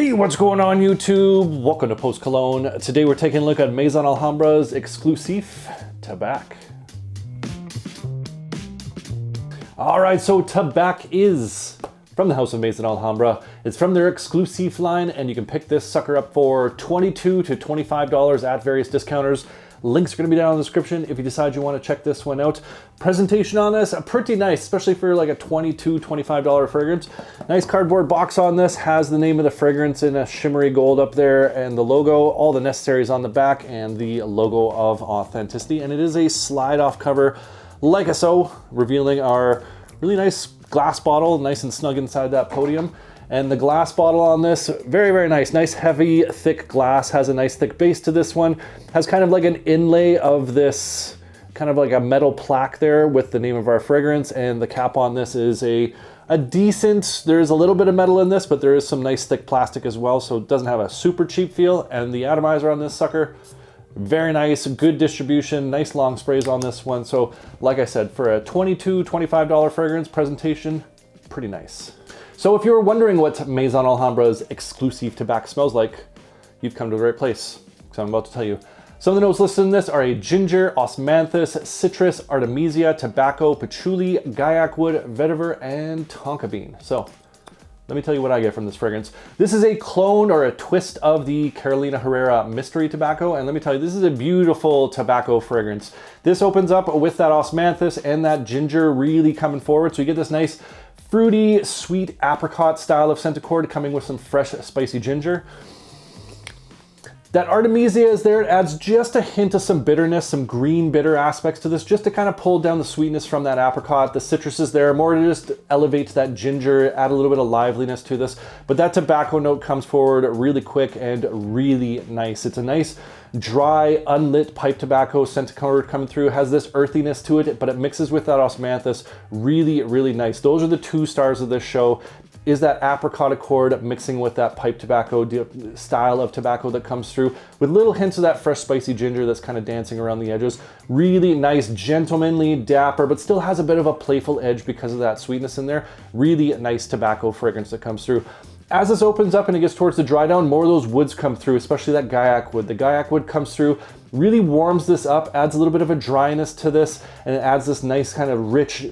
Hey, what's going on YouTube? Welcome to Post Cologne. Today we're taking a look at Maison Alhambra's Exclusif Tabac. All right, so Tabac is from the house of Maison Alhambra. It's from their Exclusif line, and you can pick this sucker up for $22 to $25 at various discounters. Links are going to be down in the description if you decide you want to check this one out. Presentation on this, pretty nice, especially for like a $22, $25 fragrance. Nice cardboard box on this, has the name of the fragrance in a shimmery gold up there and the logo, all the necessaries on the back and the logo of authenticity. And it is a slide off cover like so, revealing our really nice glass bottle, nice and snug inside that podium. And the glass bottle on this, very, very nice. Nice, heavy, thick glass. Has a nice thick base to this one. Has kind of like an inlay of this, kind of like a metal plaque there with the name of our fragrance. And the cap on this is a decent, there's a little bit of metal in this, but there is some nice thick plastic as well. So it doesn't have a super cheap feel. And the atomizer on this sucker, very nice, good distribution, nice long sprays on this one. So like I said, for a $22, $25 fragrance presentation, pretty nice. So if you're wondering what Maison Alhambra's Exclusif Tabac smells like, you've come to the right place, because I'm about to tell you. Some of the notes listed in this are a ginger, osmanthus, citrus, artemisia, tobacco, patchouli, gaiac wood, vetiver, and tonka bean. So let me tell you what I get from this fragrance. This is a clone or a twist of the Carolina Herrera Mystery Tobacco. And let me tell you, this is a beautiful tobacco fragrance. This opens up with that osmanthus and that ginger really coming forward. So you get this nice fruity, sweet apricot style of scent accord coming with some fresh, spicy ginger. That artemisia is there. It adds just a hint of some bitterness, some green bitter aspects to this, just to kind of pull down the sweetness from that apricot. The citrus is there, more to just elevate that ginger, add a little bit of liveliness to this. But that tobacco note comes forward really quick and really nice. It's a nice, dry, unlit pipe tobacco scent accord coming through. It has this earthiness to it, but it mixes with that osmanthus. Really, really nice. Those are the two stars of this show. Is that apricot accord mixing with that pipe tobacco style of tobacco that comes through with little hints of that fresh spicy ginger that's kind of dancing around the edges. Really nice, gentlemanly, dapper, but still has a bit of a playful edge because of that sweetness in there. Really nice tobacco fragrance that comes through. As this opens up and it gets towards the dry down, more of those woods come through, especially that gaiac wood. The gaiac wood comes through, really warms this up, adds a little bit of a dryness to this, and it adds this nice kind of rich,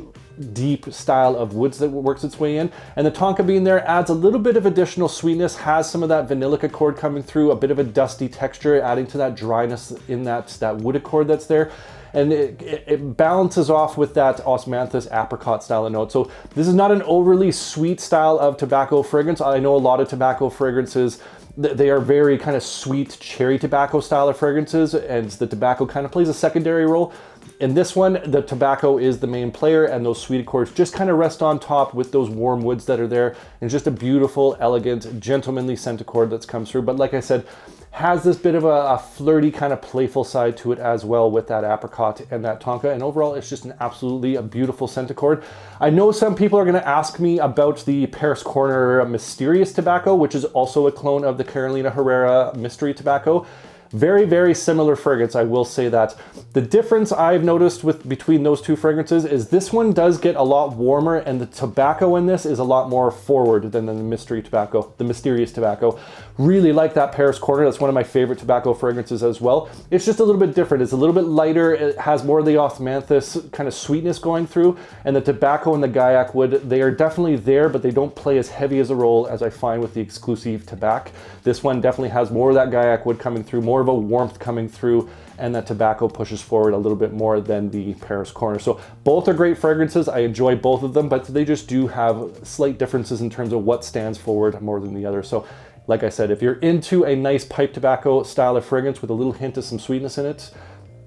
deep style of woods that works its way in. And the tonka bean there adds a little bit of additional sweetness, has some of that vanillic accord coming through, a bit of a dusty texture, adding to that dryness in that wood accord that's there. And it balances off with that osmanthus apricot style of note. So this is not an overly sweet style of tobacco fragrance. I know a lot of tobacco fragrances, they are very kind of sweet cherry tobacco style of fragrances, and the tobacco kind of plays a secondary role. In this one, the tobacco is the main player, and those sweet accords just kind of rest on top with those warm woods that are there, and just a beautiful, elegant, gentlemanly scent accord that comes through. But like I said, has this bit of a flirty kind of playful side to it as well with that apricot and that tonka. And overall, it's just an absolutely a beautiful scent accord. I know some people are going to ask me about the Paris Corner Mysterious Tobacco, which is also a clone of the Carolina Herrera Mystery Tobacco. Very, very similar fragrance, I will say that. The difference I've noticed between those two fragrances is this one does get a lot warmer, and the tobacco in this is a lot more forward than the mystery tobacco, the mysterious tobacco. Really like that Paris Corner. That's one of my favorite tobacco fragrances as well. It's just a little bit different. It's a little bit lighter. It has more of the osmanthus kind of sweetness going through, and the tobacco and the gaiac wood, they are definitely there, but they don't play as heavy as a role as I find with the Exclusif Tabac. This one definitely has more of that gaiac wood coming through, more of a warmth coming through, and that tobacco pushes forward a little bit more than the Paris Corner. So both are great fragrances. I enjoy both of them, but they just do have slight differences in terms of what stands forward more than the other. So like I said, if you're into a nice pipe tobacco style of fragrance with a little hint of some sweetness in it,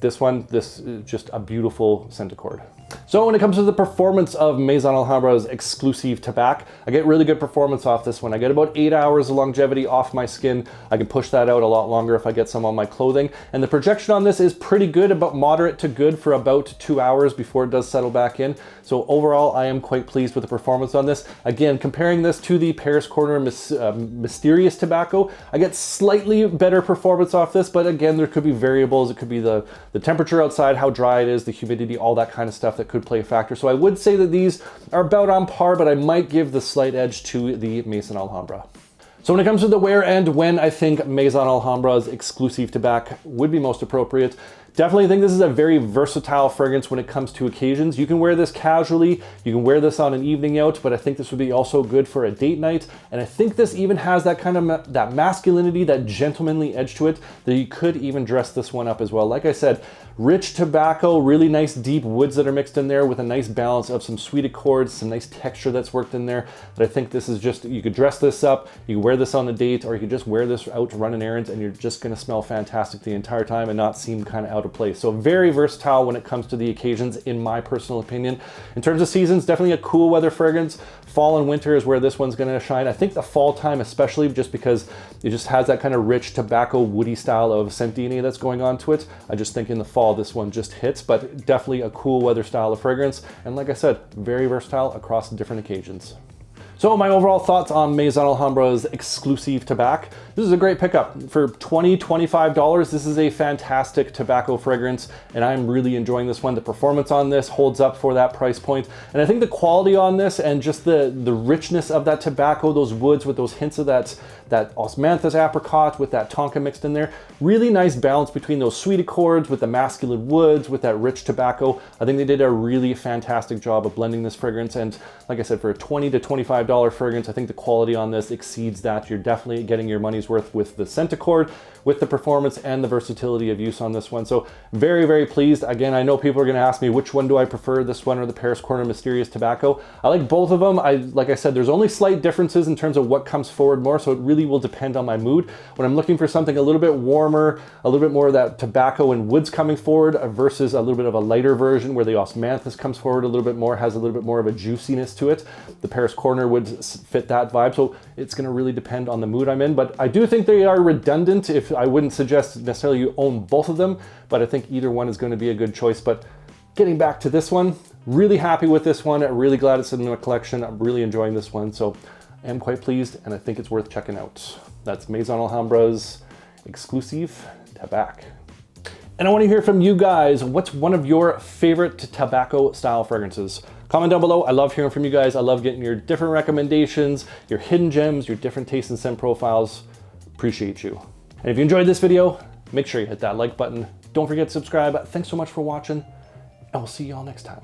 this is just a beautiful scent accord. So when it comes to the performance of Maison Alhambra's Exclusif Tabac, I get really good performance off this one. I get about 8 hours of longevity off my skin. I can push that out a lot longer if I get some on my clothing. And the projection on this is pretty good, about moderate to good for about 2 hours before it does settle back in. So overall, I am quite pleased with the performance on this. Again, comparing this to the Paris Corner Mysterious Tobacco, I get slightly better performance off this, but again, there could be variables. It could be the temperature outside, how dry it is, the humidity, all that kind of stuff that could play a factor. So I would say that these are about on par, but I might give the slight edge to the Maison Alhambra. So when it comes to the where and when, I think Maison Alhambra's Exclusif Tabac would be most appropriate. Definitely think this is a very versatile fragrance when it comes to occasions. You can wear this casually, you can wear this on an evening out, but I think this would be also good for a date night. And I think this even has that kind of that masculinity, that gentlemanly edge to it, that you could even dress this one up as well. Like I said, rich tobacco, really nice deep woods that are mixed in there with a nice balance of some sweet accords, some nice texture that's worked in there. That I think this is just, you could dress this up, you can wear this on a date, or you could just wear this out running errands and you're just gonna smell fantastic the entire time and not seem kind of out of place. So very versatile when it comes to the occasions, in my personal opinion. In terms of seasons, definitely a cool weather fragrance. Fall and winter is where this one's gonna shine. I think the fall time especially, just because it just has that kind of rich tobacco woody style of Sentini that's going on to it. I just think in the fall this one just hits, but definitely a cool weather style of fragrance. And like I said, very versatile across different occasions. So my overall thoughts on Maison Alhambra's Exclusif Tabac. This is a great pickup. For $20, $25, this is a fantastic tobacco fragrance, and I'm really enjoying this one. The performance on this holds up for that price point. And I think the quality on this and just the richness of that tobacco, those woods with those hints of that osmanthus apricot with that tonka mixed in there, really nice balance between those sweet accords with the masculine woods with that rich tobacco. I think they did a really fantastic job of blending this fragrance. And like I said, for a $20 to $25 fragrance, I think the quality on this exceeds that. You're definitely getting your money's worth with the scent accord, with the performance and the versatility of use on this one. So very, very pleased. Again, I know people are going to ask me, which one do I prefer, this one or the Paris Corner Mysterious Tobacco? I like both of them. Like I said, there's only slight differences in terms of what comes forward more, so it really will depend on my mood. When I'm looking for something a little bit warmer, a little bit more of that tobacco and woods coming forward versus a little bit of a lighter version where the osmanthus comes forward a little bit more, has a little bit more of a juiciness to it, the Paris Corner would fit that vibe. So it's going to really depend on the mood I'm in, but I do think they are redundant. If I wouldn't suggest necessarily you own both of them, but I think either one is going to be a good choice. But getting back to this one, really happy with this one. I'm really glad it's in my collection. I'm really enjoying this one. So I am quite pleased, and I think it's worth checking out. That's Maison Alhambra's Exclusif Tabac. And I want to hear from you guys. What's one of your favorite tobacco style fragrances? Comment down below. I love hearing from you guys. I love getting your different recommendations, your hidden gems, your different taste and scent profiles. Appreciate you. And if you enjoyed this video, make sure you hit that like button. Don't forget to subscribe. Thanks so much for watching, and we'll see you all next time.